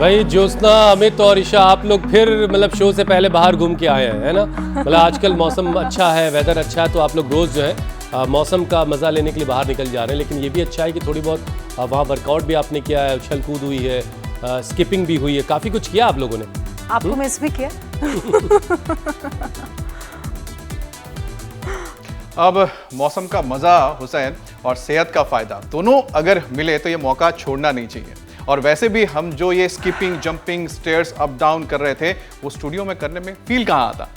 भाई ज्योत्सना, अमित और ईशा, आप लोग फिर मतलब शो से पहले बाहर घूम के आए हैं, है ना? मतलब आजकल मौसम अच्छा है, वेदर अच्छा है, तो आप लोग रोज जो है मौसम का मजा लेने के लिए बाहर निकल जा रहे हैं। लेकिन ये भी अच्छा है कि थोड़ी बहुत वहाँ वर्कआउट भी आपने किया है, उछल कूद हुई है, स्किपिंग भी हुई है, काफी कुछ किया आप लोगों ने। आपको मिस भी किया। अब मौसम का मजा, हुसैन, और सेहत का फायदा दोनों अगर मिले तो ये मौका छोड़ना नहीं चाहिए। और वैसे भी हम जो ये skipping, jumping, stairs up down कर रहे थे, वो स्टूडियो में करने में फील कहाँ आता।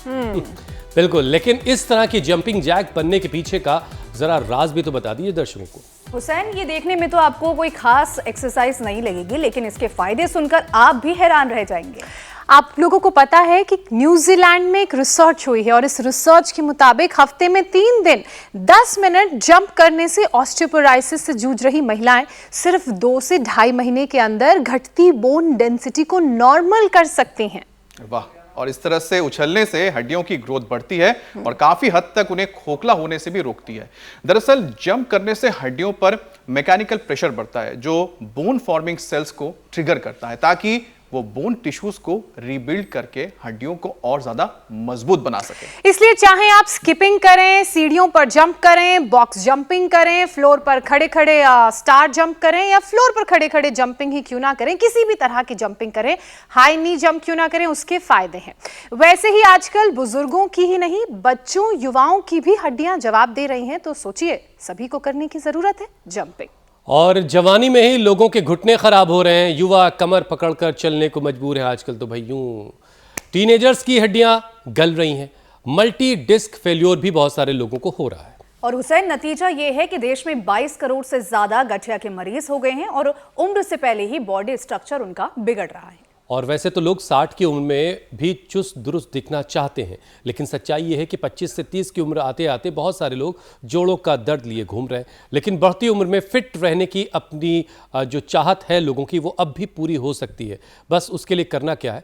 बिल्कुल, लेकिन इस तरह की जंपिंग जैक बनने के पीछे का जरा राज भी तो बता दीजिए दर्शकों को। हुसैन, ये देखने में तो आपको कोई खास एक्सरसाइज नहीं लगेगी, लेकिन इसके फायदे सुनकर आप भी हैरान रह जाएंगे। आप लोगों को पता है कि न्यूजीलैंड में एक रिसर्च हुई है और इस रिसर्च के मुताबिक हफ्ते में 3 दिन 10 मिनट जंप करने से ऑस्टियोपोरोसिस से जूझ रही महिलाएं सिर्फ 2 से ढाई महीने के अंदर घटती बोन डेंसिटी को नॉर्मल कर सकती हैं। वाह! और इस तरह से उछलने से हड्डियों की ग्रोथ बढ़ती है और काफी हद तक उन्हें खोखला होने से भी रोकती है। दरअसल जंप करने से हड्डियों पर मैकेनिकल प्रेशर बढ़ता है जो बोन फॉर्मिंग सेल्स को ट्रिगर करता है, ताकि वो बोन टिश्यूज को रीबिल्ड करके हड्डियों को और ज्यादा मजबूत बना सके। इसलिए चाहे आप स्किपिंग करें, सीढ़ियों पर जंप करें, बॉक्स जंपिंग करें, फ्लोर पर खड़े खड़े स्टार जंप करें, या फ्लोर पर खड़े खड़े जंपिंग ही क्यों ना करें, किसी भी तरह की जंपिंग करें, हाई नी जंप क्यों ना करें, उसके फायदे हैं। वैसे ही आजकल बुजुर्गों की ही नहीं, बच्चों, युवाओं की भी हड्डियां जवाब दे रही हैं, तो सोचिए सभी को करने की जरूरत है जंपिंग। और जवानी में ही लोगों के घुटने खराब हो रहे हैं, युवा कमर पकड़कर चलने को मजबूर है आजकल तो भाई यूं। टीनेजर्स की हड्डियां गल रही हैं, मल्टी डिस्क फेल्योर भी बहुत सारे लोगों को हो रहा है। और हुसैन, नतीजा ये है कि देश में 22 करोड़ से ज्यादा गठिया के मरीज हो गए हैं और उम्र से पहले ही बॉडी स्ट्रक्चर उनका बिगड़ रहा है। और वैसे तो लोग 60 की उम्र में भी चुस्त दुरुस्त दिखना चाहते हैं, लेकिन सच्चाई ये है कि 25 से 30 की उम्र आते आते बहुत सारे लोग जोड़ों का दर्द लिए घूम रहे हैं। लेकिन बढ़ती उम्र में फिट रहने की अपनी जो चाहत है लोगों की, वो अब भी पूरी हो सकती है। बस उसके लिए करना क्या है,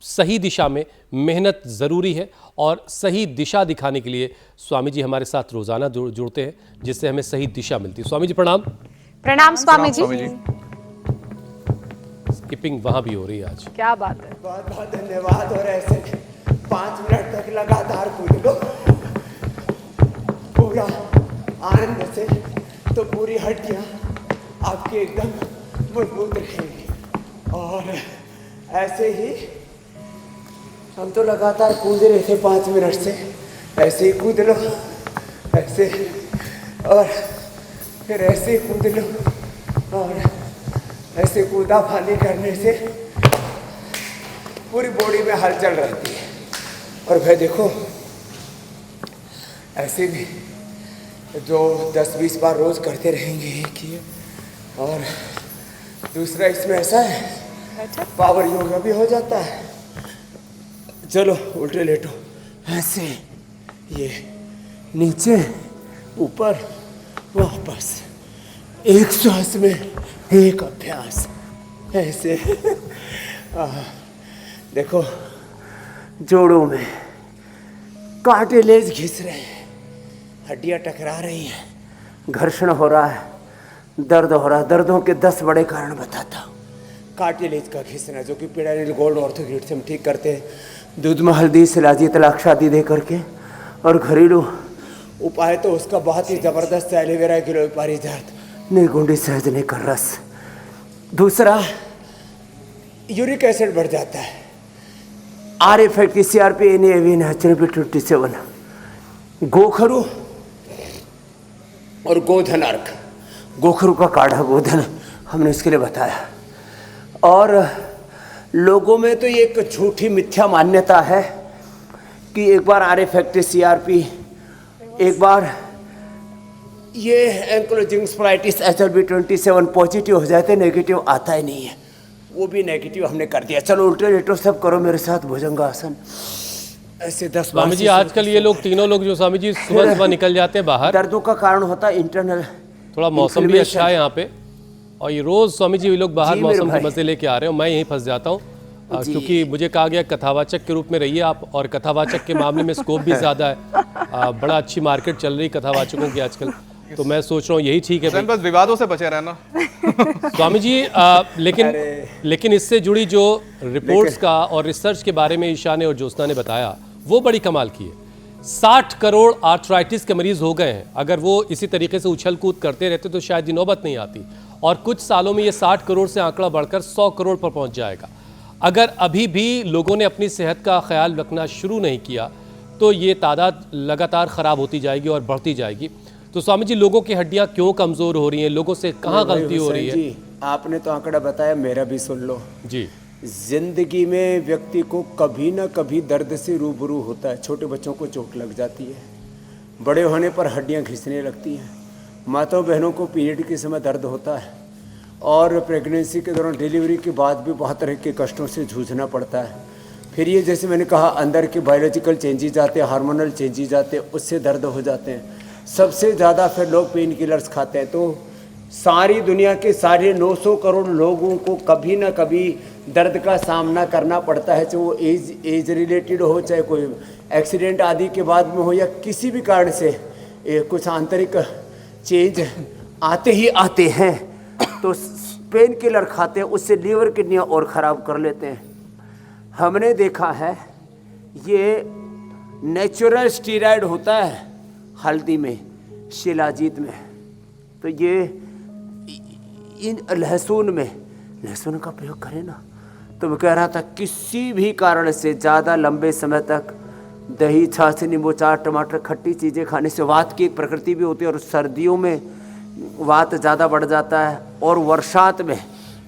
सही दिशा में मेहनत ज़रूरी है, और सही दिशा दिखाने के लिए स्वामी जी हमारे साथ रोज़ाना जुड़ते हैं, जिससे हमें सही दिशा मिलती है। स्वामी जी प्रणाम। प्रणाम स्वामी जी। स्किपिंग वहाँ भी हो रही है आज, क्या बात है। बहुत बहुत धन्यवाद। और ऐसे 5 मिनट तक लगातार कूद लो पूरा आनंद से, तो पूरी हड्डियां आपकी एकदम मजबूत रहेंगी। और ऐसे ही हम तो लगातार कूद रहे थे 5 मिनट से, ऐसे ही कूद लो, ऐसे, और फिर ऐसे ही कूद लो, और ऐसे कूदा फानी करने से पूरी बॉडी में हलचल रहती है। और भाई देखो, ऐसे भी जो 10-20 बार रोज करते रहेंगे एक ही। और दूसरा इसमें ऐसा है, पावर योगा भी हो जाता है। चलो उल्टे लेटो, ऐसे, ये नीचे ऊपर वापस, एक सांस में एक अभ्यास, ऐसे। देखो जोड़ों में कार्टिलेज घिस रहे हैं, हड्डियां टकरा रही हैं, घर्षण हो रहा है, दर्द हो रहा है। दर्दों के 10 बड़े कारण बताता हूँ। कार्टिलेज का घिसना, जो कि पीडानिल गोल्ड ऑर्थोग्रिड से हम ठीक करते हैं, दूध में हल्दी, सिलाजी, तलाक आदि दे करके। और घरेलू उपाय तो उसका बहुत ही जबरदस्त है, एलोवेरा, गिलोय, पारिजात, निर्गुंडी, सहजने का रस। दूसरा, यूरिक एसिड बढ़ जाता है, R-फैक्टी, CRP, NAV, नेचुरल 27, गोखरू और गोधन अर्क, गोखरू का काढ़ा, गोधन हमने इसके लिए बताया। और लोगों में तो ये एक झूठी मिथ्या मान्यता है कि एक बार R-फैक्टी, CRP, एक बार ये एंक्लोजिंग स्प्लाइटिस, HLB27 पॉजिटिव हो जाते, नेगेटिव आता ही नहीं है। वो भी नेगेटिव हमने कर दिया। चलो उल्टे लेटो, सब करो मेरे साथ भुजंगासन, ऐसे 10 बार। स्वामी जी आजकल ये लोग तीनों लोग जो स्वामी जी सुबह सुबह निकल जाते हैं बाहर, दर्दों का कारण होता है इंटरनल, थोड़ा मौसम भी अच्छा है यहाँ पे, और ये रोज स्वामी जी ये लोग बाहर मौसम के मजे लेके आ रहे हैं, मैं यहीं फंस जाता हूँ। क्योंकि मुझे कहा गया कथावाचक के रूप में रहिए आप, और कथावाचक के मामले में स्कोप भी ज़्यादा है, बड़ा अच्छी मार्केट चल रही कथावाचकों की आजकल। तो मैं सोच रहा हूँ यही ठीक है भाई। बस विवादों से बचे रहना। स्वामी जी लेकिन इससे जुड़ी जो रिपोर्ट्स का और रिसर्च के बारे में ईशा ने और ज्योत्सना ने बताया वो बड़ी कमाल की है। 60 करोड़ आर्थराइटिस के मरीज हो गए हैं। अगर वो इसी तरीके से उछल कूद करते रहते तो शायद ये नौबत नहीं आती, और कुछ सालों में ये 60 करोड़ से आंकड़ा बढ़कर 100 करोड़ पर पहुंच जाएगा। अगर अभी भी लोगों ने अपनी सेहत का ख्याल रखना शुरू नहीं किया तो ये तादाद लगातार ख़राब होती जाएगी और बढ़ती जाएगी। तो स्वामी जी, लोगों की हड्डियां क्यों कमज़ोर हो रही हैं? लोगों से कहाँ गलती हो रही है? जी, आपने तो आंकड़ा बताया, मेरा भी सुन लो जी। जिंदगी में व्यक्ति को कभी ना कभी दर्द से रूबरू होता है। छोटे बच्चों को चोट लग जाती है, बड़े होने पर हड्डियां घिसने लगती हैं, माताओं बहनों को पीरियड के समय दर्द होता है, और प्रेगनेंसी के दौरान डिलीवरी के बाद भी बहुत तरह के कष्टों से जूझना पड़ता है। फिर ये जैसे मैंने कहा, अंदर के बायोलॉजिकल चेंजेज आते हैं, हार्मोनल चेंजेज आते हैं, उससे दर्द हो जाते हैं। सबसे ज़्यादा फिर लोग पेन किलर्स खाते हैं। तो सारी दुनिया के साढ़े 900 करोड़ लोगों को कभी ना कभी दर्द का सामना करना पड़ता है, चाहे वो एज रिलेटेड हो, चाहे कोई एक्सीडेंट आदि के बाद में हो, या किसी भी कारण से कुछ आंतरिक चेंज आते ही आते हैं। तो पेन किलर खाते हैं, उससे लीवर किडनियाँ और ख़राब कर लेते हैं। हमने देखा है ये नेचुरल स्टीरॉयड होता है हल्दी में, शिलाजीत में, तो ये इन लहसुन का प्रयोग करें ना। तो मैं कह रहा था किसी भी कारण से ज़्यादा लंबे समय तक दही, छाछ, नींबू, चाट, टमाटर, खट्टी चीज़ें खाने से वात की एक प्रकृति भी होती है, और सर्दियों में वात ज़्यादा बढ़ जाता है। और वर्षात में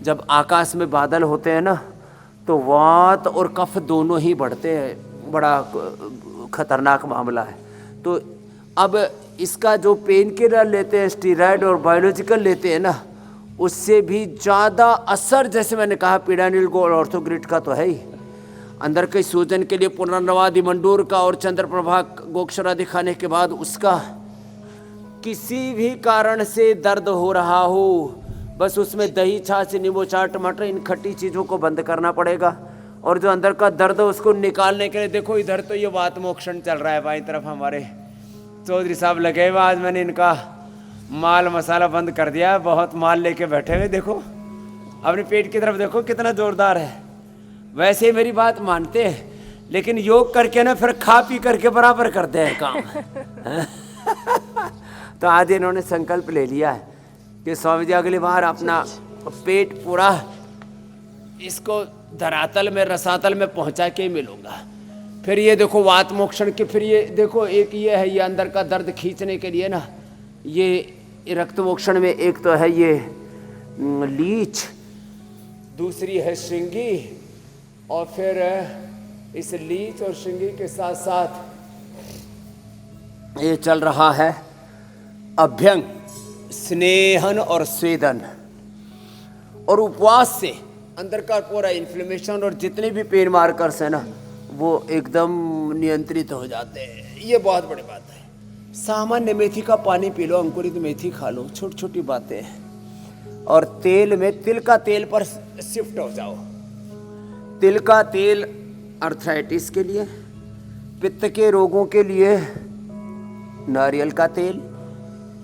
जब आकाश में बादल होते हैं ना, तो वात और कफ दोनों ही बढ़ते हैं। बड़ा खतरनाक मामला है। तो अब इसका जो पेन किलर लेते हैं, स्टीरॉयड और बायोलॉजिकल लेते हैं ना, उससे भी ज़्यादा असर, जैसे मैंने कहा, पीडानिल और ऑर्थोग्रिड का तो है ही। अंदर के सूजन के लिए पुनर्नवादि मंडूर का और चंद्रप्रभा गोक्षरा दिखाने के बाद उसका। किसी भी कारण से दर्द हो रहा हो, बस उसमें दही, छाछ, नींबू, चाट, टमाटर, इन खट्टी चीज़ों को बंद करना पड़ेगा। और जो अंदर का दर्द है उसको निकालने के लिए, देखो इधर तो ये वात मोक्षण चल रहा है, बाईं तरफ हमारे चौधरी साहब लगे हुए। आज मैंने इनका माल मसाला बंद कर दिया, बहुत माल लेके बैठे हुए। देखो अपने पेट की तरफ देखो कितना जोरदार है। वैसे ही मेरी बात मानते हैं, लेकिन योग करके ना फिर खा पी करके बराबर करते हैं काम। तो आज इन्होंने संकल्प ले लिया है कि स्वामी जी अगली बार अपना पेट पूरा इसको धरातल में, रसातल में पहुंचा के मिलूंगा। फिर ये देखो वात मोक्षण के, फिर ये देखो एक ये है, ये अंदर का दर्द खींचने के लिए ना, ये रक्त मोक्षण में एक तो है ये लीच, दूसरी है श्रृंगी, और फिर इस लीच और श्रृंगी के साथ साथ ये चल रहा है अभ्यंग, स्नेहन और स्वेदन। और उपवास से अंदर का पूरा इन्फ्लेमेशन और जितने भी पेन मार्कर्स है ना, वो एकदम नियंत्रित हो जाते हैं। ये बहुत बड़ी बात है। सामान्य मेथी का पानी पी लो, अंकुरित मेथी खा लो, छोटी छोटी बातें हैं। और तेल में, तिल का तेल पर शिफ्ट हो जाओ। तिल का तेल अर्थराइटिस के लिए, पित्त के रोगों के लिए नारियल का तेल,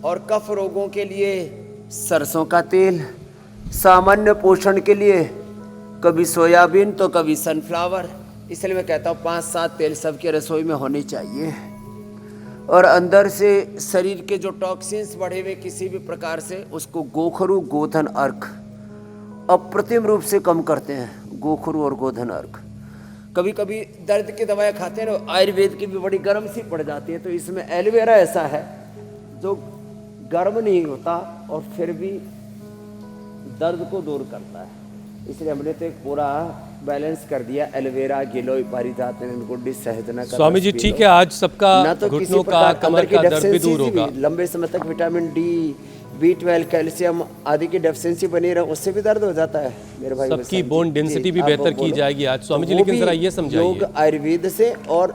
और कफ रोगों के लिए सरसों का तेल, सामान्य पोषण के लिए कभी सोयाबीन तो कभी सनफ्लावर। इसलिए मैं कहता हूँ 5-7 तेल सबके रसोई में होनी चाहिए। और अंदर से शरीर के जो टॉक्सिन्स बढ़े हुए किसी भी प्रकार से, उसको गोखरू, गोधन अर्क अप्रतिम रूप से कम करते हैं। गोखरू और गोधन अर्क। कभी कभी दर्द की दवाएं खाते हैं ना, आयुर्वेद की भी बड़ी गर्म सी पड़ जाती है, तो इसमें एलोवेरा ऐसा है जो गर्म नहीं होता और फिर भी दर्द को दूर करता है। इसलिए हमने तो एक पूरा बैलेंस कर दिया, एलोवेरा, गिलोय, पारिजात, गुड्डी, सहजना का। स्वामी जी ठीक है, आज सबका तो घुटनों का, कमर का दर्द भी दूर होगा। लंबे समय तक विटामिन डी, B12, कैल्शियम आदि की डेफिशिएंसी बनी रहे, उससे भी दर्द हो जाता है मेरे भाई। सबकी बोन डेंसिटी भी बेहतर की जाएगी आज स्वामी जी। लेकिन जरा ये समझाइए योग आयुर्वेद से। और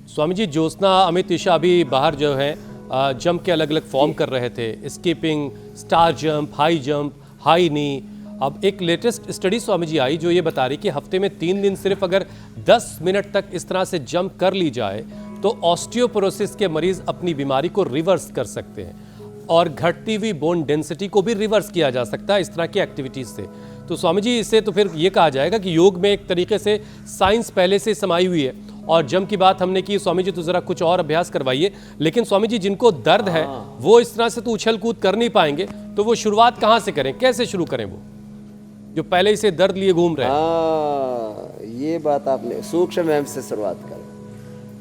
स्वामी जी, ज्योत्सना, अमित, ईशा अभी बाहर जो है जंप के अलग अलग फॉर्म कर रहे थे, skipping, star jump, high jump, high knee. अब एक लेटेस्ट स्टडी स्वामी जी आई जो ये बता रही कि हफ्ते में 3 दिन सिर्फ अगर 10 मिनट तक इस तरह से जंप कर ली जाए तो ऑस्टियोपोरोसिस के मरीज अपनी बीमारी को रिवर्स कर सकते हैं और घटती हुई बोन डेंसिटी को भी रिवर्स किया जा सकता है इस तरह की एक्टिविटीज से। तो स्वामी जी, इससे तो फिर ये कहा जाएगा कि योग में एक तरीके से साइंस पहले से समाई हुई है। और जम की बात हमने की, स्वामी जी तो जरा कुछ और अभ्यास करवाइए। लेकिन स्वामी जी, जिनको दर्द है वो इस तरह से तो उछल कूद कर नहीं पाएंगे, तो वो शुरुआत कहाँ से करें, कैसे शुरू करें? वो जो पहले से दर्द लिए घूम रहे हैं। ये बात आपने सूक्ष्म व्यायाम से शुरुआत करें,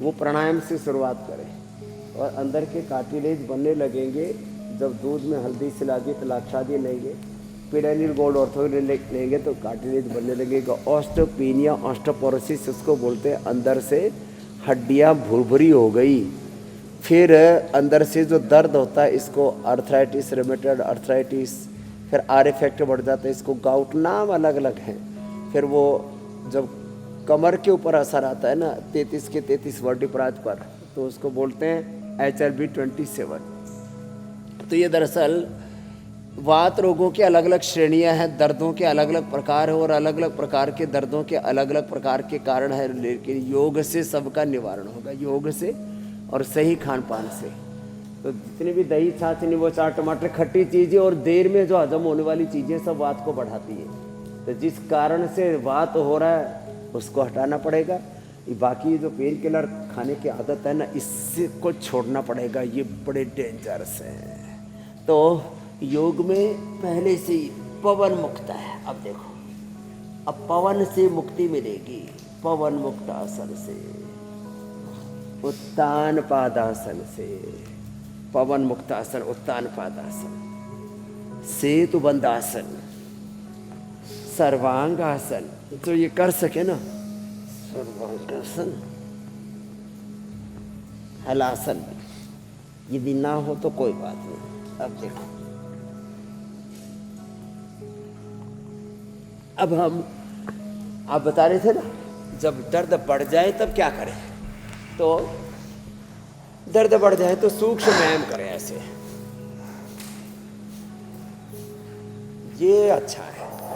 वो प्राणायाम से शुरुआत करें और अंदर के कार्टिलेज बनने लगेंगे। जब दूध में हल्दी सिलादी तलाक्षादी लेंगे, पिडानिल गोल्ड ऑर्थो लेंगे तो कार्टिलेज बनने लगेगा। ऑस्टोपेनिया ऑस्टोपोरोसिस उसको बोलते हैं। अंदर से हड्डियाँ भुरभुरी हो गई, फिर अंदर से जो दर्द होता है इसको अर्थराइटिस, रेमेटॉइड अर्थराइटिस, फिर आर इफेक्ट बढ़ जाता है, इसको गाउट, नाम अलग अलग हैं। फिर वो जब कमर के ऊपर असर आता है ना 33 के 33 वर्टिब्राज पर, तो उसको बोलते हैं HRB 27। तो ये दरअसल वात रोगों की अलग अलग श्रेणियां हैं, दर्दों के अलग अलग प्रकार हैं और अलग अलग प्रकार के दर्दों के अलग अलग प्रकार के कारण है। लेकिन योग से सबका निवारण होगा, योग से और सही खान पान से। तो जितनी भी दही छाछ नींबू चार टमाटर खट्टी चीज़ें और देर में जो हजम होने वाली चीज़ें सब वात को बढ़ाती है। तो जिस कारण से वात हो रहा है उसको हटाना पड़ेगा। बाकी जो पेन किलर खाने की आदत है ना, इससे को छोड़ना पड़ेगा, ये बड़े डेंजरस हैं। तो योग में पहले से ही पवन मुक्त है। अब देखो, अब पवन से मुक्ति मिलेगी, पवन मुक्त आसन से, उत्तान पादासन से, पवन मुक्त आसन, उत्तान पादासन, सेतु बंदासन, सर्वांग आसन। तो ये कर सके ना, सर्वांगासन, हलासन, यदि ना हो तो कोई बात नहीं। अब देखो, अब हम आप बता रहे थे ना, जब दर्द बढ़ जाए तब क्या करें। तो दर्द बढ़ जाए तो सूक्ष्म व्यायाम करें ऐसे, ये अच्छा है।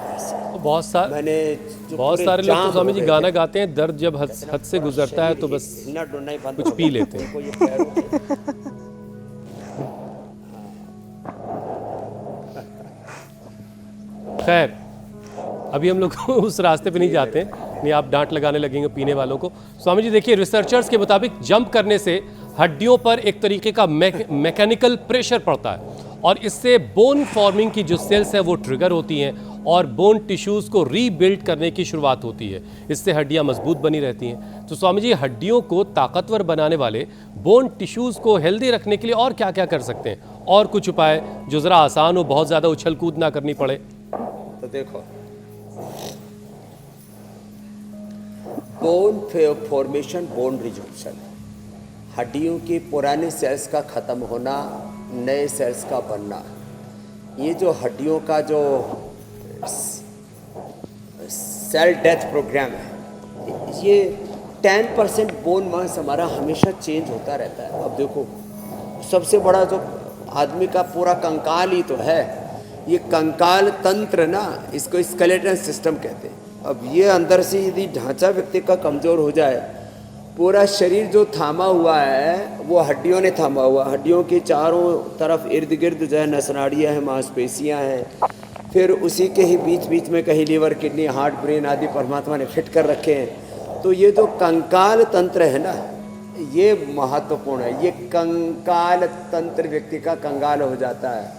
ऐसे बहुत सारे लोग तो स्वामी जी गाना गाते हैं, दर्द जब हद से गुजरता है तो बस कुछ पी लेते हैं। खैर, अभी हम लोग उस रास्ते पे नहीं जाते हैं, नहीं आप डांट लगाने लगेंगे पीने वालों को। स्वामी जी देखिए, रिसर्चर्स के मुताबिक जंप करने से हड्डियों पर एक तरीके का मैकेनिकल प्रेशर पड़ता है और इससे बोन फॉर्मिंग की जो सेल्स है वो ट्रिगर होती हैं और बोन टिश्यूज़ को रीबिल्ड करने की शुरुआत होती है। इससे हड्डियां मजबूत बनी रहती हैं। तो स्वामी जी, हड्डियों को ताकतवर बनाने वाले, बोन टिश्यूज़ को हेल्दी रखने के लिए और क्या क्या कर सकते हैं? और कुछ उपाय जो ज़रा आसान हो, बहुत ज़्यादा उछल कूद ना करनी पड़े? तो देखो, बोन फॉर्मेशन, बोन रिजॉर्प्शन, हड्डियों की पुराने सेल्स का ख़त्म होना, नए सेल्स का बनना। ये जो हड्डियों का जो सेल डेथ प्रोग्राम है, ये 10% बोन मास हमारा हमेशा चेंज होता रहता है। अब देखो, सबसे बड़ा जो आदमी का पूरा कंकाल ही तो है, ये कंकाल तंत्र ना, इसको स्केलेटन सिस्टम कहते हैं। अब ये अंदर से यदि ढांचा व्यक्ति का कमज़ोर हो जाए, पूरा शरीर जो थामा हुआ है वो हड्डियों ने थामा हुआ। हड्डियों के चारों तरफ इर्द गिर्द जो है नसनाड़ियाँ हैं, मांसपेशियाँ हैं, फिर उसी के ही बीच बीच में कहीं लीवर, किडनी, हार्ट, ब्रेन आदि परमात्मा ने फिट कर रखे हैं। तो ये जो कंकाल तंत्र है ना, ये महत्वपूर्ण है। ये कंकाल तंत्र व्यक्ति का कंगाल हो जाता है।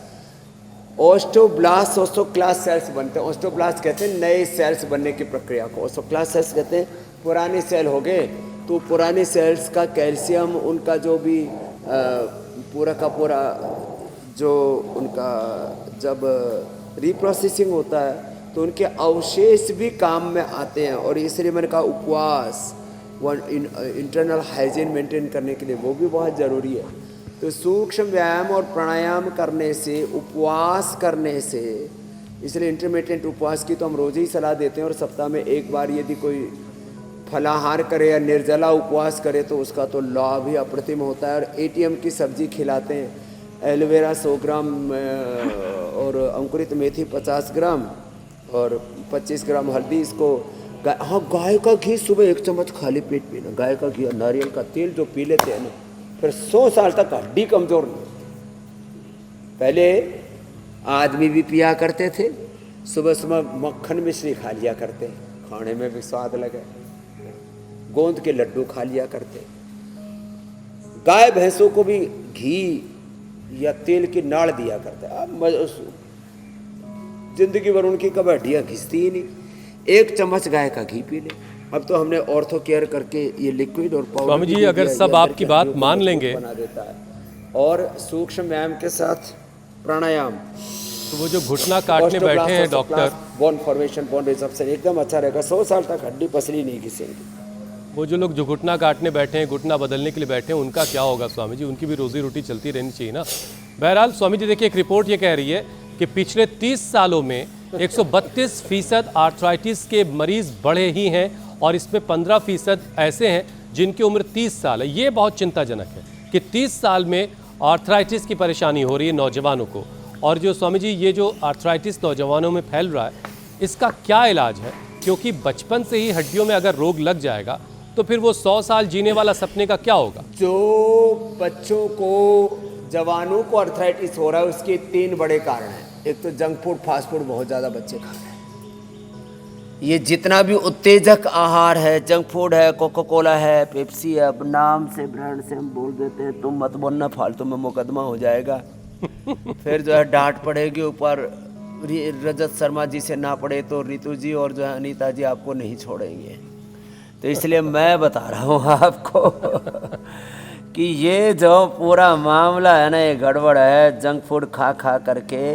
ओस्टोब्लास्ट, ओस्टोक्लास्ट सेल्स बनते हैं। ओस्टोब्लास्ट कहते हैं नए सेल्स बनने की प्रक्रिया को, ओस्टोक्लास्ट सेल्स कहते हैं पुराने सेल हो गए। तो पुराने सेल्स का कैल्शियम, उनका जो भी पूरा का पूरा जो उनका जब रिप्रोसेसिंग होता है तो उनके अवशेष भी काम में आते हैं। और इसलिए मैंने कहा उपवास, इंटरनल हाइजीन मेंटेन करने के लिए वो भी बहुत ज़रूरी है। तो सूक्ष्म व्यायाम और प्राणायाम करने से, उपवास करने से, इसलिए इंटरमिटेंट उपवास की तो हम रोज़ ही सलाह देते हैं और सप्ताह में एक बार यदि कोई फलाहार करे या निर्जला उपवास करे तो उसका तो लाभ ही अप्रतिम होता है। और एटीएम की सब्जी खिलाते हैं, एलोवेरा 100 ग्राम और अंकुरित मेथी 50 ग्राम और 25 ग्राम हल्दी, इसको हाँ, गाय का घी सुबह 1 चम्मच खाली पेट पीना। गाय का घी और नारियल का तेल जो पी लेते हैं ना, फिर 100 साल तक हड्डी कमजोर नहीं होती। पहले आदमी भी पिया करते थे, सुबह सुबह मक्खन मिश्री खा लिया करते, खाने में भी स्वाद लगे। गोंद के लड्डू खा लिया करते। गाय भैंसों को भी घी या तेल की नाड़ दिया करते। अब जिंदगी भर उनकी कभी हड्डियाँ घिसती ही नहीं। 1 चम्मच गाय का घी पी ले। अब तो हमने ऑर्थो केयर करके ये लिक्विड और पाउडर स्वामी जी, अगर सब आपकी बात मान लेंगे बना देता है, और सूक्ष्म व्यायाम के साथ प्राणायाम, तो वो जो घुटना काटने बैठे हैं डॉक्टर, बोन फॉर्मेशन, बोन रिजर्प्शन एकदम अच्छा रहेगा। 100 साल तक हड्डी पसली नहीं घिसेंगी। वो जो लोग जो घुटना काटने बैठे हैं, घुटना बदलने के लिए बैठे हैं, उनका क्या होगा स्वामी जी? उनकी भी रोजी रोटी चलती रहनी चाहिए ना। बहरहाल स्वामी जी, देखिए, एक रिपोर्ट ये कह रही है कि पिछले 30 सालों में 132% आर्थराइटिस के मरीज बढ़े ही हैं, और इसमें 15% ऐसे हैं जिनकी उम्र 30 साल है। ये बहुत चिंताजनक है कि 30 साल में आर्थराइटिस की परेशानी हो रही है नौजवानों को। और जो स्वामी जी, ये जो आर्थराइटिस नौजवानों में फैल रहा है, इसका क्या इलाज है? क्योंकि बचपन से ही हड्डियों में अगर रोग लग जाएगा तो फिर वो 100 साल जीने वाला सपने का क्या होगा? जो बच्चों को, जवानों को आर्थराइटिस हो रहा है, उसके 3 बड़े कारण हैं। एक तो जंक फूड, फास्ट फूड बहुत ज़्यादा बच्चे खा रहे हैं। ये जितना भी उत्तेजक आहार है, जंक फूड है, कोका कोला है, पेप्सी है, अब नाम से, ब्रांड से हम बोल देते हैं। तुम मत बोलना, फालतू में मुकदमा हो जाएगा। फिर जो है डांट पड़ेगी ऊपर। रजत शर्मा जी से ना पड़े तो रितु जी और जो है अनीता जी आपको नहीं छोड़ेंगे। तो इसलिए मैं बता रहा हूँ आपको कि ये जो पूरा मामला है ना, ये गड़बड़ है। जंक फूड खा खा करके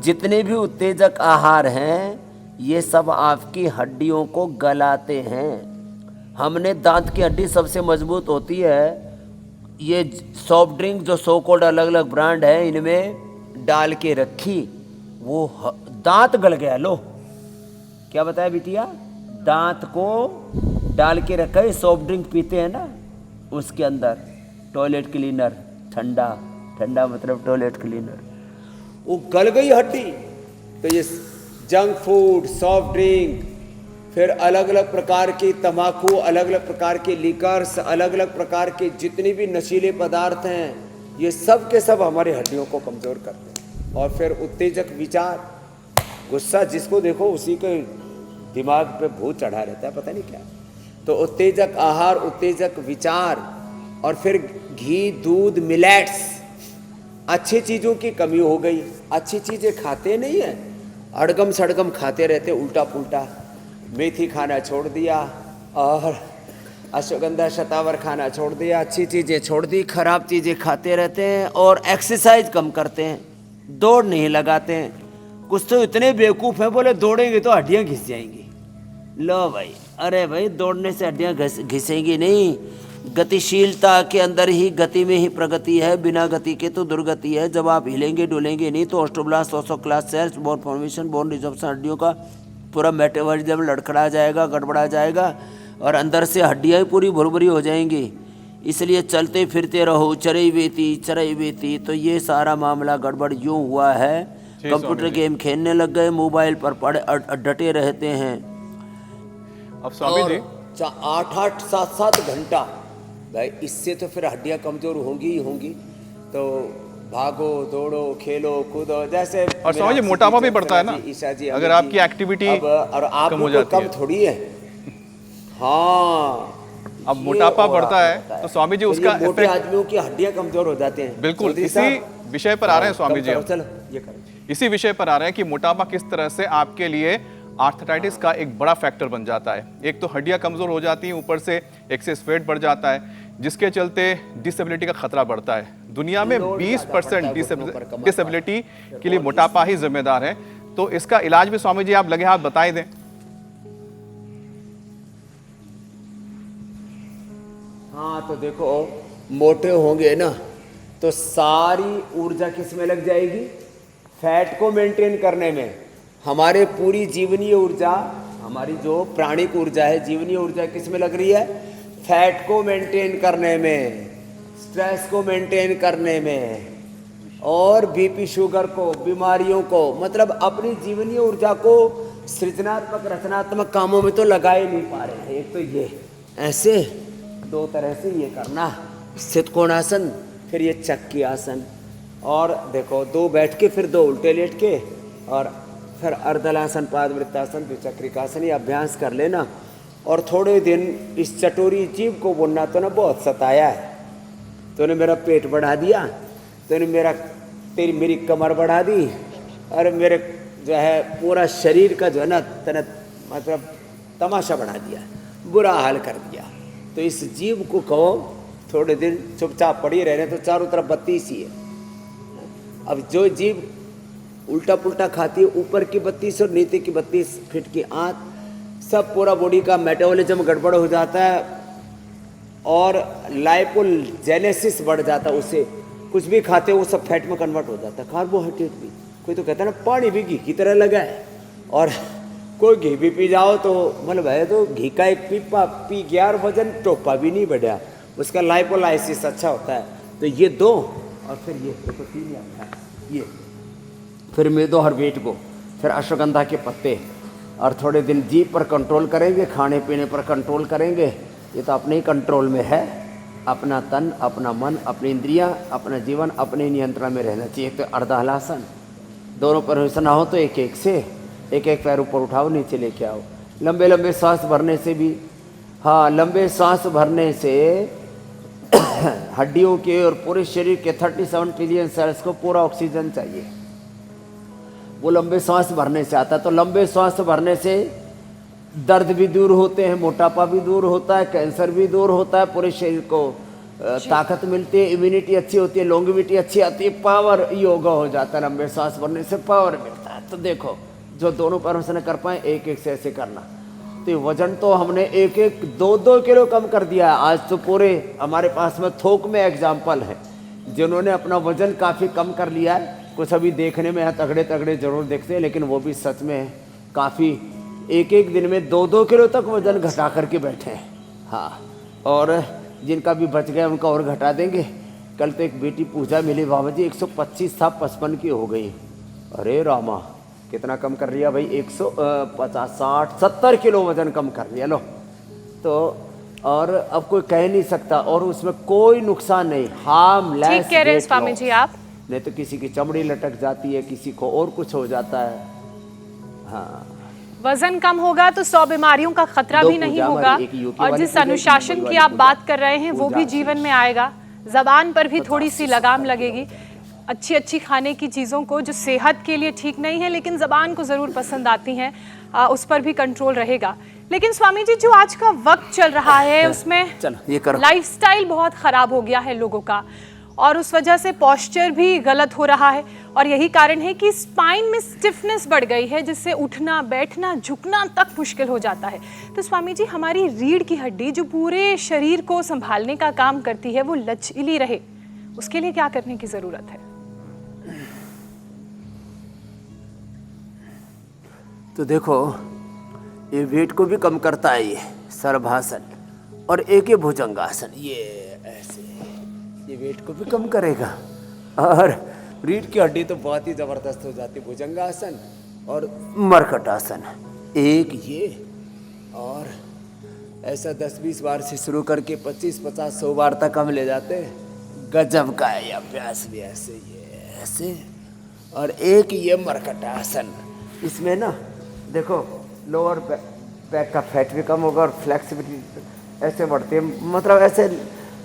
जितने भी उत्तेजक आहार हैं, ये सब आपकी हड्डियों को गलाते हैं। हमने दांत की हड्डी सबसे मजबूत होती है। ये सॉफ्ट ड्रिंक जो सो कॉल्ड अलग अलग ब्रांड है, इनमें डाल के रखी, वो दांत गल गया। लो, क्या बताया बिटिया? दांत को डाल के रखा है। सॉफ्ट ड्रिंक पीते हैं ना, उसके अंदर टॉयलेट क्लीनर, ठंडा ठंडा मतलब टॉयलेट क्लीनर, वो गल गई हड्डी। तो ये जंक फूड, सॉफ्ट ड्रिंक, फिर अलग अलग प्रकार की तम्बाकू, अलग अलग प्रकार के लिकर्स, अलग अलग प्रकार के जितने भी नशीले पदार्थ हैं, ये सब के सब हमारी हड्डियों को कमज़ोर करते हैं। और फिर उत्तेजक विचार, गुस्सा जिसको देखो उसी के दिमाग पे भूत चढ़ा रहता है, पता नहीं क्या। तो उत्तेजक आहार, उत्तेजक विचार, और फिर घी, दूध, मिलेट्स, अच्छी चीज़ों की कमी हो गई। अच्छी चीज़ें खाते नहीं हैं, अड़गम सड़गम खाते रहते, उल्टा पुल्टा। मेथी खाना छोड़ दिया और अश्वगंधा शतावर खाना छोड़ दिया, अच्छी चीज़ें छोड़ दी, खराब चीज़ें खाते रहते हैं। और एक्सरसाइज कम करते हैं, दौड़ नहीं लगाते हैं। कुछ तो इतने बेवकूफ़ हैं, बोले दौड़ेंगे तो हड्डियाँ घिस जाएंगी। लो भाई, अरे भाई, दौड़ने से हड्डियाँ घिसेंगी नहीं। गतिशीलता के अंदर ही, गति में ही प्रगति है, बिना गति के तो दुर्गति है। जब आप हिलेंगे डुलेंगे नहीं तो ऑस्ट्रोब्लास्ट, ओसोक्लास्ट सेल्स, बोन फॉर्मेशन, बोन रिजर्प्शन, हड्डियों का पूरा मेटाबॉलिज्म लड़खड़ा जाएगा, गड़बड़ा जाएगा, और अंदर से हड्डियाँ ही पूरी भुरभुरी हो जाएंगी। इसलिए चलते फिरते रहो, चरई बेती। तो ये सारा मामला गड़बड़ यूँ हुआ है। कंप्यूटर गेम खेलने लग गए, मोबाइल पर पड़े डटे रहते हैं। अब स्वामी जी, 8-8, 7-7 घंटा भाई, इससे तो फिर हड्डियाँ कमजोर होंगी ही होंगी। तो भागो, दौड़ो, खेलो, कूदो, जैसे। और स्वामी जी, मोटापा भी बढ़ता है ना ईशा जी, अगर आपकी एक्टिविटी और आप कम हो जाती है। कम थोड़ी है। हाँ, अब मोटापा बढ़ता है तो स्वामी जी उसका मोटे आदमियों की हड्डियाँ कमजोर हो जाते हैं। बिल्कुल इसी विषय पर आ रहे हैं स्वामी जी। चलो ये करो। इसी विषय पर आ रहे हैं कि मोटापा किस तरह से आपके लिए आर्थराइटिस का एक बड़ा फैक्टर बन जाता है। एक तो हड्डियां कमजोर हो जाती हैं, ऊपर से एक्सेस वेट बढ़ जाता है, जिसके चलते डिसेबिलिटी का खतरा बढ़ता है। दुनिया में 20% डिसेबिलिटी के लिए मोटापा ही जिम्मेदार है। तो इसका इलाज भी स्वामी जी आप लगे हाथ बताए दें। हाँ, तो देखो, मोटे होंगे ना तो सारी ऊर्जा किस में लग जाएगी? फैट को मेंटेन करने में। हमारे पूरी जीवनीय ऊर्जा, हमारी जो प्राणिक ऊर्जा है, जीवनीय ऊर्जा किस में लग रही है? फैट को मेंटेन करने में, स्ट्रेस को मेंटेन करने में, और बीपी, शुगर को, बीमारियों को, मतलब अपनी जीवनीय ऊर्जा को सृजनात्मक रचनात्मक कामों में तो लगा ही नहीं पा रहे हैं। एक तो ये ऐसे दो तरह से ये करना, स्थित कोणासन, फिर ये चक्की आसन, और देखो दो बैठ के फिर दो उल्टे लेट के, और फिर अर्धलासन, पादवृत्तासन, द्विचक्रिकासन, ये अभ्यास कर लेना। और थोड़े दिन इस चटोरी जीव को बोलना तो ना बहुत सताया है, तूने मेरा पेट बढ़ा दिया, तूने मेरी कमर बढ़ा दी, और मेरे जो है पूरा शरीर का जो है ना तने मतलब तमाशा बढ़ा दिया, बुरा हाल कर दिया। तो इस जीव को कहो थोड़े दिन चुपचाप पड़ी रहने, तो चारों तरफ बत्ती सी है। अब जो जीव उल्टा पुल्टा खाती है, ऊपर की 32 और नीचे की 32 फीट की आंत, सब पूरा बॉडी का मेटाबॉलिज्म गड़बड़ हो जाता है और लाइपोजेनेसिस बढ़ जाता है। उससे कुछ भी खाते हो वो सब फैट में कन्वर्ट हो जाता है, कार्बोहाइड्रेट भी। कोई तो कहता है ना पानी भी घी की तरह लगा है, और कोई घी भी पी जाओ तो मतलब है तो घी का एक पीपा पी गया और वजन टोपा भी नहीं बढ़ा, उसका लाइपोलाइसिस अच्छा होता है। तो ये दो, और फिर ये देखो 3 अभ्यास, ये फिर मेदो हर वेट को, फिर अश्वगंधा के पत्ते, और थोड़े दिन जीभ पर कंट्रोल करेंगे, खाने पीने पर कंट्रोल करेंगे। ये तो अपने ही कंट्रोल में है, अपना तन, अपना मन, अपनी इंद्रियां, अपना जीवन अपने नियंत्रण में रहना चाहिए। तो अर्धहलासन, दोनों पोजीशन हो तो एक एक से एक एक पैर ऊपर उठाओ, नीचे लेके आओ। लंबे लंबे सांस भरने से भी, हाँ लंबे सांस भरने से हड्डियों के और पूरे शरीर के 37 ट्रिलियन सेल्स को पूरा ऑक्सीजन चाहिए, वो लंबे सांस भरने से आता है। तो लंबे सांस भरने से दर्द भी दूर होते हैं, मोटापा भी दूर होता है, कैंसर भी दूर होता है, पूरे शरीर को ताकत मिलती है, इम्यूनिटी अच्छी होती है, लॉन्गेविटी अच्छी आती है, पावर योगा हो जाता है। लंबे सांस भरने से पावर मिलता है। तो देखो जो दोनों पैरों से न कर पाए, एक एक से ऐसे करना। तो वजन तो हमने 1-2 किलो कम कर दिया है। आज तो पूरे हमारे पास में थोक में एग्जाम्पल है जिन्होंने अपना वजन काफ़ी कम कर लिया है। कुछ अभी देखने में है तगड़े तगड़े जरूर देखते हैं, लेकिन वो भी सच में काफ़ी एक दिन में 2-2 किलो तक वजन घटा करके बैठे हैं। हाँ, और जिनका भी बच गया उनका और घटा देंगे। कल तो एक बेटी पूजा मिली, बाबा जी 125 था, 55 की हो गई। अरे रामा, कितना कम कर लिया भाई, 150, 60, 70 किलो वजन कम कर लिया। लो तो और अब कोई कह नहीं सकता, और उसमें कोई नुकसान नहीं, हार्मलेस। ठीक कह रहे हैं स्वामी जी आप। नहीं तो किसी की चमड़ी लटक जाती है, किसी को और कुछ हो जाता है। हाँ, वजन कम होगा तो 100 बीमारियों का खतरा भी नहीं होगा, और जिस अनुशासन की आप बात कर रहे हैं वो भी जीवन में आएगा। जबान पर भी थोड़ी सी लगाम लगेगी, अच्छी खाने की चीज़ों को जो सेहत के लिए ठीक नहीं है लेकिन ज़बान को ज़रूर पसंद आती हैं, उस पर भी कंट्रोल रहेगा। लेकिन स्वामी जी जो आज का वक्त चल रहा है उसमें लाइफस्टाइल बहुत ख़राब हो गया है लोगों का, और उस वजह से पोस्चर भी गलत हो रहा है, और यही कारण है कि स्पाइन में स्टिफनेस बढ़ गई है, जिससे उठना बैठना झुकना तक मुश्किल हो जाता है। तो स्वामी जी हमारी रीढ़ की हड्डी जो पूरे शरीर को संभालने का काम करती है वो लचीली रहे, उसके लिए क्या करने की ज़रूरत है? तो देखो ये वेट को भी कम करता है, ये सर्वासन और एक ही भुजंगासन, ये ऐसे ये वेट को भी कम करेगा। और रीढ़ की हड्डी तो बहुत ही जबरदस्त हो जाती है, भुजंगासन और मरकटासन, एक ये, और ऐसा 10-20 बार से शुरू करके 25-50-100 बार तक हम ले जाते हैं। गजब का है ये अभ्यास भी, ऐसे ये ऐसे, और एक ये मरकटासन। इसमें ना देखो लोअर बैक का फैट भी कम होगा और फ्लेक्सिबिलिटी ऐसे बढ़ती है, मतलब ऐसे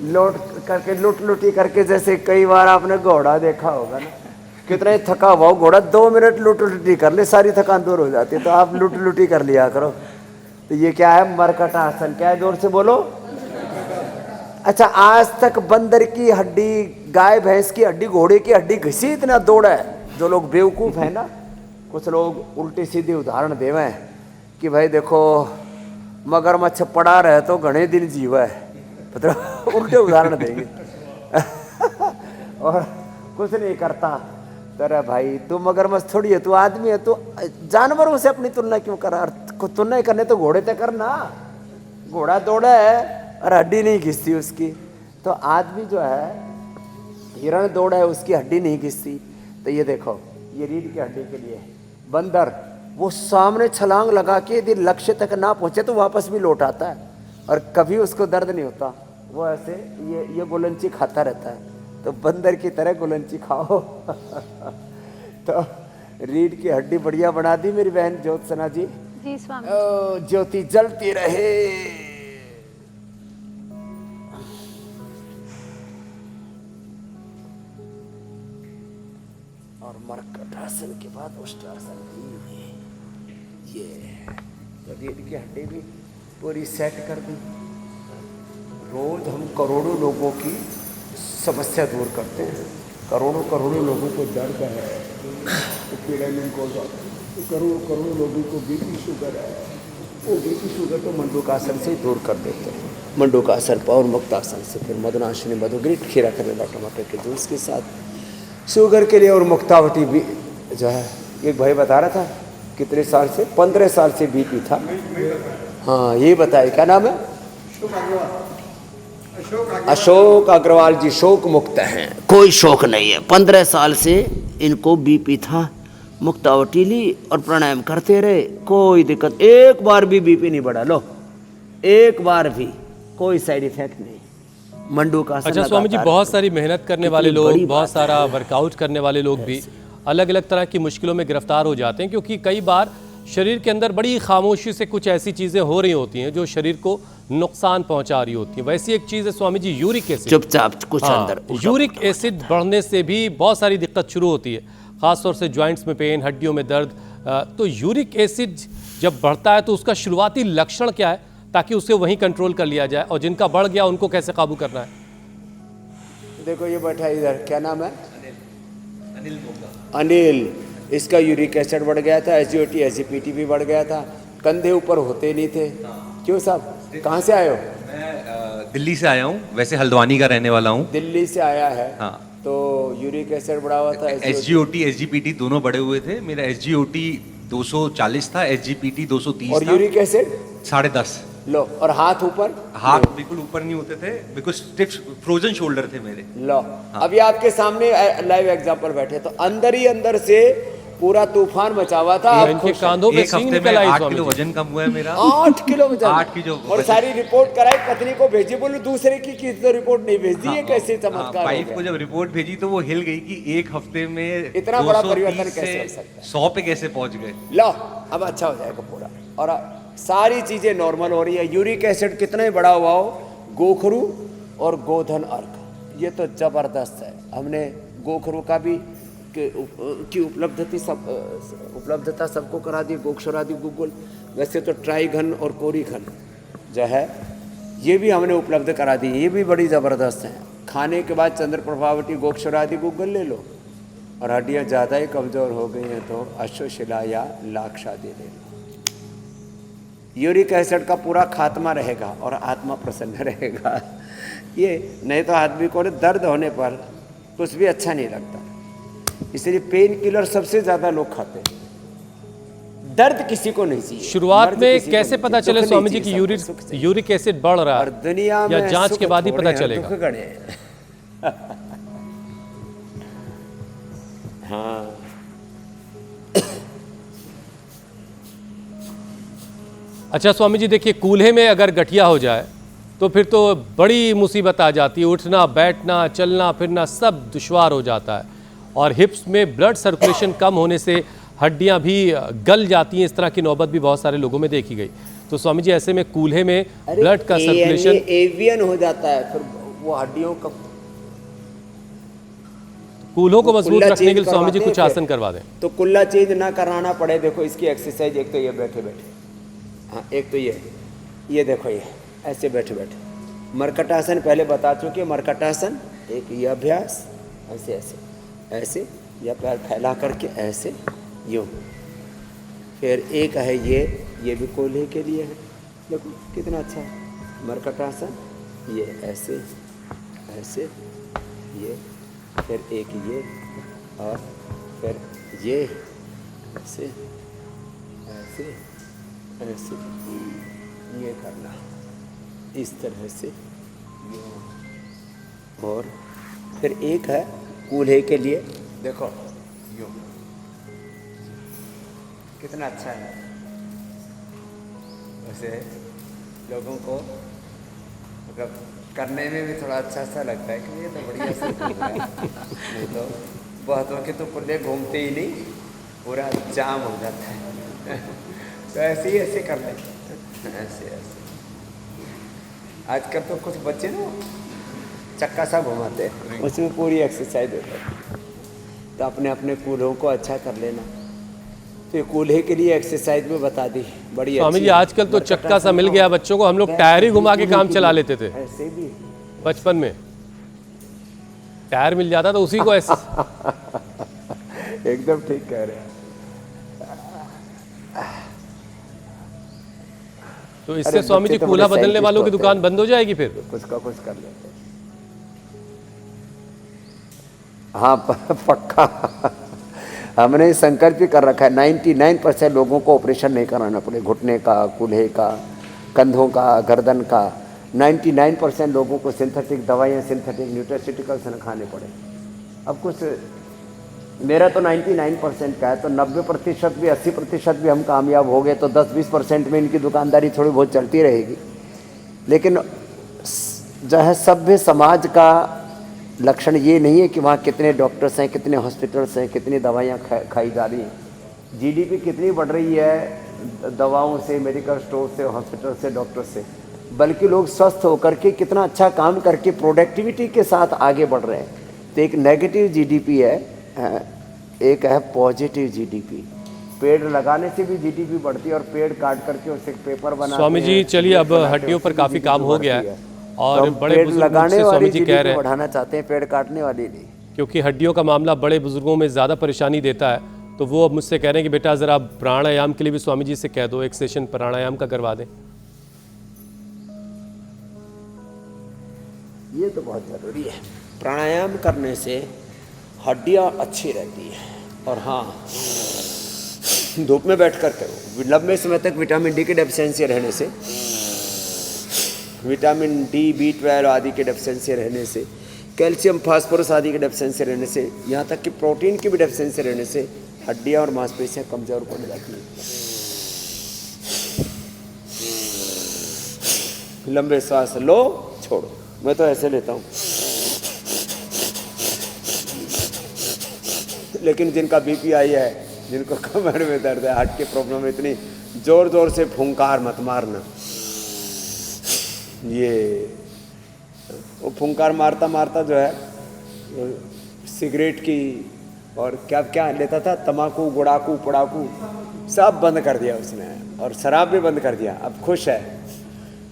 लोट करके लुटी करके, जैसे कई बार आपने घोड़ा देखा होगा ना, कितना ही थका हुआ घोड़ा 2 मिनट लुटी कर ले सारी थकान दूर हो जाती है। तो आप लुटी कर लिया करो। तो ये क्या है, मरकटासन। क्या है, जोर से बोलो। अच्छा, आज तक बंदर की हड्डी, गाय भैंस की हड्डी, घोड़े की हड्डी घिसी इतना दौड़ा है। जो लोग बेवकूफ़ है ना, कुछ लोग उल्टी सीधी उदाहरण देवे हैं कि भाई देखो मगरमच्छ पड़ा रहे तो घने दिन जीवा है, मतलब उल्टे उदाहरण देंगे और कुछ नहीं करता। तेरा भाई तू मगरमच्छ थोड़ी है, तू आदमी है, तू जानवरों से अपनी तुलना क्यों कर रहा? तुलना करने तो घोड़े तक करना, घोड़ा दौड़ा है और हड्डी नहीं घिसती उसकी। तो आदमी जो है, हिरण दौड़ा है उसकी हड्डी नहीं घिसती। तो ये देखो, ये रीढ़ की हड्डी के लिए, बंदर वो सामने छलांग लगा के यदि लक्ष्य तक ना पहुंचे तो वापस भी लौट आता है और कभी उसको दर्द नहीं होता। वो ऐसे ये गोलंची खाता रहता है। तो बंदर की तरह गोलंची खाओ। तो रीढ़ की हड्डी बढ़िया बना दी मेरी बहन ज्योत्सना जी। जी स्वामी। ज्योति जलती रहे। और मर्कटासन के बाद उष्ट्रासन भी ये तो रीढ़ की हड्डी भी पूरी सेट कर दी। रोज हम करोड़ों लोगों की समस्या दूर करते हैं। करोड़ों लोगों को दर्द है, तो पीड़ा नहीं को करोड़ों लोगों को बीपी शुगर है, वो बीपी शुगर तो मंडूकासन से दूर कर देते हैं। मंडूकासन और मुक्तासन से, फिर मदनाशिनी मधुग्रीट खीरा करेला टमाटर के जूस के साथ शुगर के लिए। और मुक्तावटी भी जो है, एक भाई बता रहा था कितने साल से, 15 साल से बीपी था। हाँ ये बताइए क्या नाम है? अशोक अग्रवाल जी शोक मुक्त हैं, कोई शोक नहीं है। 15 साल से इनको बीपी था, मुक्तावटी ली और प्राणायाम करते रहे, कोई दिक्कत, एक बार भी बीपी नहीं बढ़ा। लो एक बार भी कोई साइड इफेक्ट नहीं। मंडूकासन। अच्छा स्वामी जी, बहुत सारी मेहनत करने वाले लोग, बहुत सारा वर्कआउट करने वाले लोग भी अलग अलग तरह की मुश्किलों में गिरफ्तार हो जाते हैं, क्योंकि कई बार शरीर के अंदर बड़ी खामोशी से कुछ ऐसी चीज़ें हो रही होती हैं जो शरीर को नुकसान पहुंचा रही होती हैं। वैसी एक चीज़ है स्वामी जी, यूरिक एसिड। चुपचाप कुछ अंदर यूरिक एसिड बढ़ने से भी बहुत सारी दिक्कत शुरू होती है, ख़ासतौर से जॉइंट्स में पेन, हड्डियों में दर्द। तो यूरिक एसिड जब बढ़ता है तो उसका शुरुआती लक्षण क्या है, ताकि उसे वहीं कंट्रोल कर लिया जाए, और जिनका बढ़ गया उनको कैसे काबू करना है? देखो ये बैठा इधर, क्या नाम है? अनिल। इसका यूरिक एसिड बढ़ गया था, एसजीओटी एसजीपीटी भी बढ़ गया था, कंधे ऊपर होते नहीं थे। क्यों साहब, कहाँ से आए हो? मैं दिल्ली से आया हूँ, वैसे हल्द्वानी का रहने वाला हूँ। दिल्ली से आया है। हाँ। तो यूरिक एसिड बढ़ा हुआ था, एसजीओटी एसजीपीटी दोनों बढ़े हुए थे। मेरा एसजीओटी 240 था, एसजीपीटी 230 और था। Uric acid 10.5। लो, और हाथ ऊपर? हाथ बिल्कुल ऊपर नहीं होते थे, बिल्कुल स्टिफ फ्रोजन शोल्डर थे मेरे। लो अभी आपके सामने लाइव एग्जांपल बैठे, तो अंदर ही अंदर से पूरा तूफान मचा हुआ था। इनके कांधों पे एक सींग हफ्ते में निकल आई 8 स्वामी किलो जी। वजन कम हुआ है मेरा। 8 किलो वजन। 8 किलो और सारी रिपोर्ट कराई, पत्नी को भेजी, बोलो दूसरे की किसी तो रिपोर्ट नहीं भेज दी। ये कैसे चमत्कार हो वाइफ को गया? जब रिपोर्ट भेजी तो वो हिल गई कि एक हफ्ते में इतना बड़ा 230 परिवर्तन से कैसे हो सकता है? 100 पे कैसे पहुंच गए। लो अब अच्छा हो जाएगा पूरा, और सारी चीजें नॉर्मल हो रही है। यूरिक एसिड कितना ही बड़ा हुआ हो, गोखरू और गोधन अर्क ये तो जबरदस्त है। हमने गोखरू का भी की उपलब्धता सबको करा दी, गोक्षरादि गूगल। वैसे तो ट्राई घन और कोरी घन जो है ये भी हमने उपलब्ध करा दी, ये भी बड़ी ज़बरदस्त है। खाने के बाद चंद्र प्रभावती गोक्षरादि गूगल ले लो, और हड्डियाँ ज़्यादा ही कमज़ोर हो गई हैं तो अश्वशिला या लाक्षादि ले लो। यूरिक एसिड का पूरा खात्मा रहेगा और आत्मा प्रसन्न रहेगा। ये नहीं तो आदमी को दर्द होने पर कुछ भी अच्छा नहीं लगता, इसलिए पेन किलर सबसे ज्यादा लोग खाते हैं। दर्द किसी को नहीं चाहिए। शुरुआत दर्द में किसी को कैसे नहीं पता चाहिए, चले दुख स्वामी नहीं जी कि चाहिए, सबको सुख चाहिए। यूरिक एसिड बढ़ रहा और है, दुनिया या में जांच सुख के बाद ही थोड़े पता हैं, चलेगा? दुख गणे हैं। हाँ अच्छा स्वामी जी, देखिए कूल्हे में अगर गठिया हो जाए तो फिर तो बड़ी मुसीबत आ जाती है। उठना बैठना चलना फिरना सब दुश्वार हो जाता है, और हिप्स में ब्लड सर्कुलेशन कम होने से हड्डियां भी गल जाती हैं। इस तरह की नौबत भी बहुत सारे लोगों में देखी गई। तो स्वामी जी ऐसे में कूल्हे में ब्लड का सर्कुलेशन एवियन हो जाता है, फिर वो हड्डियों का कूल्हों को मजबूत कुल्ला रखने के लिए चेंज स्वामी जी करवाते कुछ हैं आसन फिर। करवा दें। तो कुल्ला चेंज ना कराना पड़े। देखो इसकी एक्सरसाइज, एक तो ये बैठे बैठे, हाँ एक तो ये देखो ये ऐसे बैठे बैठे मरकटासन पहले बता चुके। मरकटासन एक ये अभ्यास, ऐसे ऐसे ऐसे, या पैर फैला करके ऐसे यूँ। फिर एक है ये भी कोल्हे के लिए है। देखो कितना अच्छा है मरकटासन। ये ऐसे ऐसे, ये फिर एक ये, और फिर ये ऐसे ऐसे ऐसे, ये करना इस तरह से। और फिर एक है कूल्हे के लिए, देखो यूँ, कितना अच्छा है। वैसे लोगों को मतलब करने में भी थोड़ा अच्छा सा लगता है कि ये तो बढ़िया से घूम रहा है। नहीं तो बहुतों के तो कुल्ले घूमते ही नहीं, पूरा जाम हो जाता है। तो ऐसे कर लें, ऐसे आजकल तो कुछ बच्चे ना चक्का सा घुमाते हैं, उसमें पूरी एक्सरसाइज होती है। तो अपने अपने कूल्हों को अच्छा कर लेना। तो ये कूल्हे के लिए एक्सरसाइज में बता दी, बड़ी स्वामी अच्छी जी है। आजकल तो चक्का सा मिल गया बच्चों को, हम लोग टायर ही घुमा के काम चला लेते थे ऐसे भी बचपन में। टायर मिल जाता तो उसी को ऐसे। एकदम ठीक कह रहे हैं। तो इससे अरे स्वामी जी बच्चे तो कूल्हा बड़े बदलने वालों की साइंटिस्ट दुकान बंद हो जाएगी फिर? कुछ का कुछ कर लेते हैं। हाँ पक्का। हमने संकल्प भी कर रखा है 99% लोगों को ऑपरेशन नहीं कराना पड़े, घुटने का, कूल्हे का, कंधों का, गर्दन का। 99% लोगों को सिंथेटिक दवाइयाँ, सिंथेटिक न्यूट्रास्यूटिकल्स न खाने पड़े। अब कुछ मेरा तो 99% का है, तो 90% भी 80% भी हम कामयाब हो गए तो 10-20% में इनकी दुकानदारी थोड़ी बहुत चलती रहेगी। लेकिन जो है सभ्य समाज का लक्षण ये नहीं है कि वहाँ कितने डॉक्टर्स हैं, कितने हॉस्पिटल्स हैं, कितनी दवाइयाँ खाई जा रही हैं। जीडीपी कितनी बढ़ रही है दवाओं से, मेडिकल स्टोर से, हॉस्पिटल से, डॉक्टर से, बल्कि लोग स्वस्थ होकर के कितना अच्छा काम करके प्रोडक्टिविटी के साथ आगे बढ़ रहे हैं। तो एक नेगेटिव जीडीपी है, एक है पॉजिटिव जीडीपी। पेड़ लगाने से भी जीडीपी बढ़ती है और पेड़ काट करके उससे पेपर बनाते स्वामी जी हैं, चलिए अब बनाते हैं, हड्डियों पर उससे काफी GDP काम हो गया बढ़ती है तो और हम बड़े पेड़ बुजुर्ग लगाने मुझसे स्वामी वाली जी कह जीडीपी रहे हैं बढ़ाना चाहते हैं, पेड़ काटने वाली नहीं। क्योंकि हड्डियों का मामला बड़े बुजुर्गों में ज़्यादा परेशानी देता है, तो वो अब मुझसे कह रहे हैं कि बेटा ज़रा प्राणायाम के लिए भी स्वामी जी से कह दो, एक सेशन प्राणायाम का करवा दें। ये तो बहुत ज़रूरी है। प्राणायाम करने से हड्डियाँ अच्छी रहती हैं। और हाँ, धूप में बैठ कर करो। लंबे समय तक विटामिन डी की डेफिशिएंसी रहने से, विटामिन डी, B12 आदि की डेफिशिएंसी रहने से, कैल्शियम, फास्फोरस आदि की डेफिशिएंसी रहने से, यहाँ तक कि प्रोटीन की भी डेफिशिएंसी रहने से हड्डियाँ और मांसपेशियाँ कमज़ोर पड़ जाती हैं। लंबे सांस लो, छोड़ो। मैं तो ऐसे लेता हूँ। लेकिन जिनका बीपीआई है, जिनको कमर में दर्द है, हार्ट की प्रॉब्लम है, इतनी जोर जोर से फुंकार मत मारना। ये वो फुंकार मारता मारता जो है सिगरेट की और क्या क्या लेता था, तम्बाकू, गुड़ाकू, पड़ाकू सब बंद कर दिया उसने, और शराब भी बंद कर दिया। अब खुश है।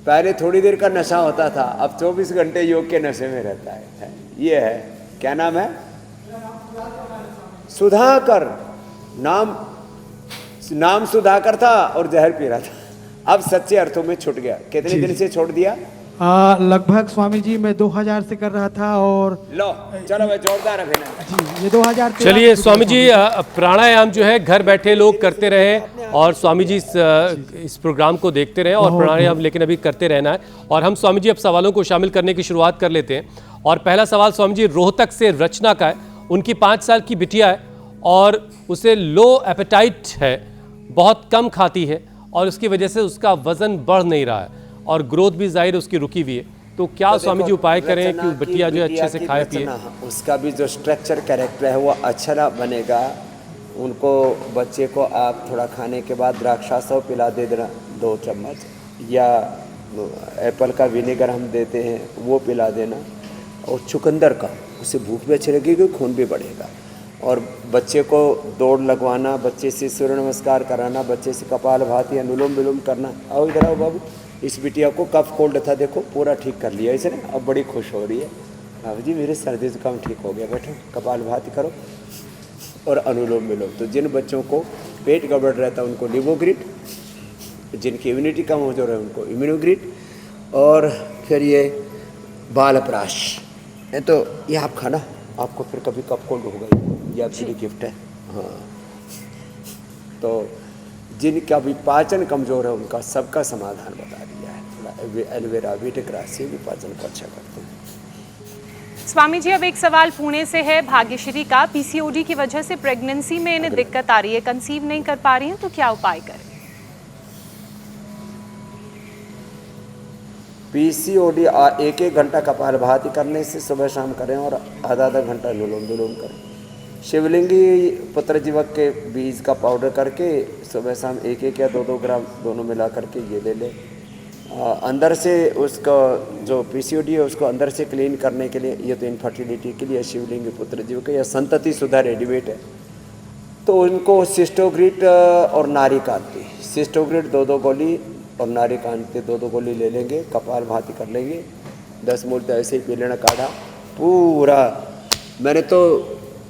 पहले थोड़ी देर का नशा होता था, अब 24 घंटे योग के नशे में रहता है। ये है, क्या नाम है? सुधाकर। नाम सुधाकर था और जहर पी रहा था। अब सच्चे अर्थों में छूट गया। कितने दिन से छोड़ दिया? लगभग स्वामी जी मैं 2000 से कर रहा था। और लो चलो मैं जोरदार अभिनंदन जी, ये 2000। चलिए स्वामी जी प्राणायाम जो है घर बैठे लोग करते रहे और स्वामी जी इस प्रोग्राम को देखते रहे और प्राणायाम लेकिन अभी करते रहना है। और हम स्वामी जी अब सवालों को शामिल करने की शुरुआत कर लेते हैं। और पहला सवाल स्वामी जी रोहतक से रचना का है। उनकी 5 साल की बिटिया है और उसे लो एपेटाइट है, बहुत कम खाती है और उसकी वजह से उसका वजन बढ़ नहीं रहा है और ग्रोथ भी जाहिर उसकी रुकी हुई है। तो क्या तो स्वामी जी उपाय करें कि बिटिया जो अच्छे से खाए पिए? उसका भी जो स्ट्रक्चर कैरेक्टर है वो अच्छा बनेगा। उनको, बच्चे को आप थोड़ा खाने के बाद द्राक्षासव पिला दे देना 2 चम्मच, या एप्पल का विनेगर हम देते हैं वो पिला देना, और चुकंदर का, उससे भूख भी अच्छी लगेगी, खून भी बढ़ेगा। और बच्चे को दौड़ लगवाना, बच्चे से सूर्य नमस्कार कराना, बच्चे से कपालभाति, अनुलोम विलोम करना। आओ इधर आओ बाबू। इस बिटिया को कफ कोल्ड था, देखो पूरा ठीक कर लिया इसने, अब बड़ी खुश हो रही है। बाबू जी मेरे सर्दी जुकाम ठीक हो गया, बैठो कपालभाति करो और अनुलोम विलोम। तो जिन बच्चों को पेट गड़बड़ रहता है उनको लिवोग्रिड, जिनकी इम्यूनिटी कम हो जो रहे उनको इम्यूनोग्रिड, और फिर ये बालप्राश। तो ये आप खाना, आपको फिर कभी कफ कोल्ड होगा, ये आपके लिए गिफ्ट है। हाँ, तो जिनका भी पाचन कमज़ोर है उनका सबका समाधान बता दिया है। थोड़ा एलोवेरा, वीट ग्रास से भी पाचन को अच्छा करते हैं। स्वामी जी, अब एक सवाल पुणे से है भाग्यश्री का। पीसीओडी की वजह से प्रेगनेंसी में इन्हें दिक्कत आ रही है, कंसीव नहीं कर पा रही हैं, तो क्या उपाय करें? पीसीओडी 1-1 घंटा कपालभाति करने से सुबह शाम करें और आधा घंटा अनुलोम विलोम करें। शिवलिंगी पुत्र जीवक के बीज का पाउडर करके सुबह शाम 1-1 या 2-2 ग्राम दोनों मिला करके ये ले लें। अंदर से उसका जो पीसीओडी है उसको अंदर से क्लीन करने के लिए, ये तो इनफर्टिलिटी के लिए शिवलिंगी पुत्र जीवक या संतति सुधा रेडीमेड है, तो उनको सिस्टोग्रिड और नारीकांति, सिस्टोग्रिड 2-2 गोली और नारीकांति 2-2 गोली ले लेंगे, कपालभाति कर लेंगे, 10 मूर्त ऐसे ही पी लेना काढ़ा पूरा। मैंने तो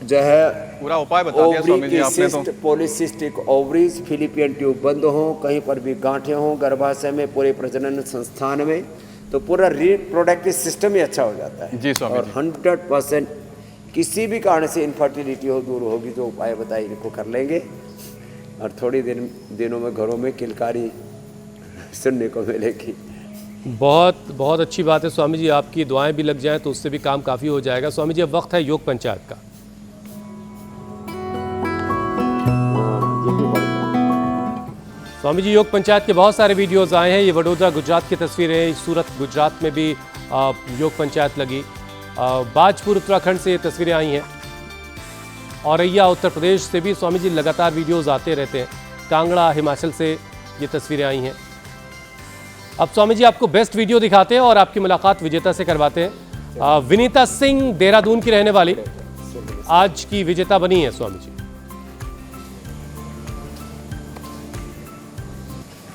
जो है पूरा उपाय बता दिया स्वामी जी आपने तो। पॉलीसिस्टिक ओवरीज, फिलिपियन ट्यूब बंद हो, कहीं पर भी गांठें हों गर्भाशय में, पूरे प्रजनन संस्थान में, तो पूरा रिप्रोडक्टिव सिस्टम ही अच्छा हो जाता है जी स्वामी और 100% किसी भी कारण से इनफर्टिलिटी हो दूर होगी, जो उपाय बताए इनको कर लेंगे और थोड़ी दिनों में घरों में किलकारी सुनने को मिलेगी। बहुत बहुत अच्छी बात है स्वामी जी, आपकी दुआएं भी लग जाएं तो उससे भी काम काफ़ी हो जाएगा। स्वामी जी, अब वक्त है योग पंचायत का। स्वामी जी, योग पंचायत के बहुत सारे वीडियोस आए हैं। ये वडोदरा गुजरात की तस्वीरें हैं, सूरत गुजरात में भी योग पंचायत लगी, बाजपुर उत्तराखंड से ये तस्वीरें आई हैं, औरैया उत्तर प्रदेश से भी स्वामी जी लगातार वीडियोस आते रहते हैं, कांगड़ा हिमाचल से ये तस्वीरें आई हैं। अब स्वामी जी आपको बेस्ट वीडियो दिखाते हैं और आपकी मुलाकात विजेता से करवाते हैं। विनीता सिंह देहरादून की रहने वाली आज की विजेता बनी है स्वामी जी।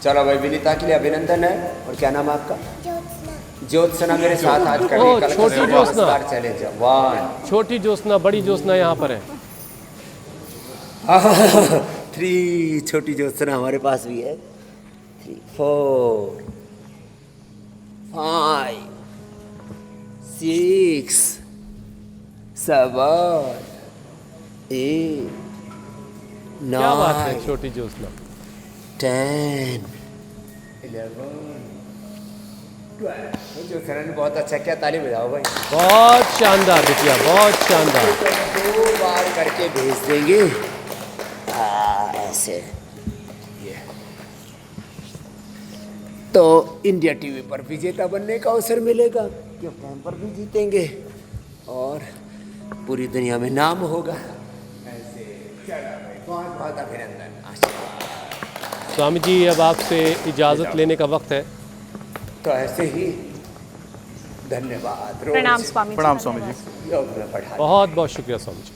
चलो भाई, विनीता के लिए अभिनंदन है। और क्या नाम है आपका? ज्योत्सना मेरे साथ आज कर ओह, छोटी ज्योत्सना। चले जाओ। छोटी ज्योत्सना, बड़ी ज्योत्सना यहाँ पर है। 3 छोटी ज्योत्सना हमारे पास भी है। 3 4 5 6 7 8 क्या बात है, 9 छोटी ज्योत्सना। 10 11 12। ज्योत्सना ने बहुत अच्छा किया, ताली बजाओ भाई। बहुत शानदार बिटिया, बहुत शानदार। 2 बार करके भेज देंगे ऐसे। ये तो इंडिया टीवी पर विजेता बनने का अवसर मिलेगा, गिफ्ट हैम्पर भी जीतेंगे और पूरी दुनिया में नाम होगा। ऐसे चलो भाई, बहुत बहुत अभिनंदन, आशीर्वाद। स्वामी जी, अब आपसे इजाज़त लेने का वक्त है। तो ऐसे ही धन्यवाद। प्रणाम स्वामी जी। प्रणाम स्वामी जी। योग में पढ़ा बहुत बहुत शुक्रिया स्वामी जी।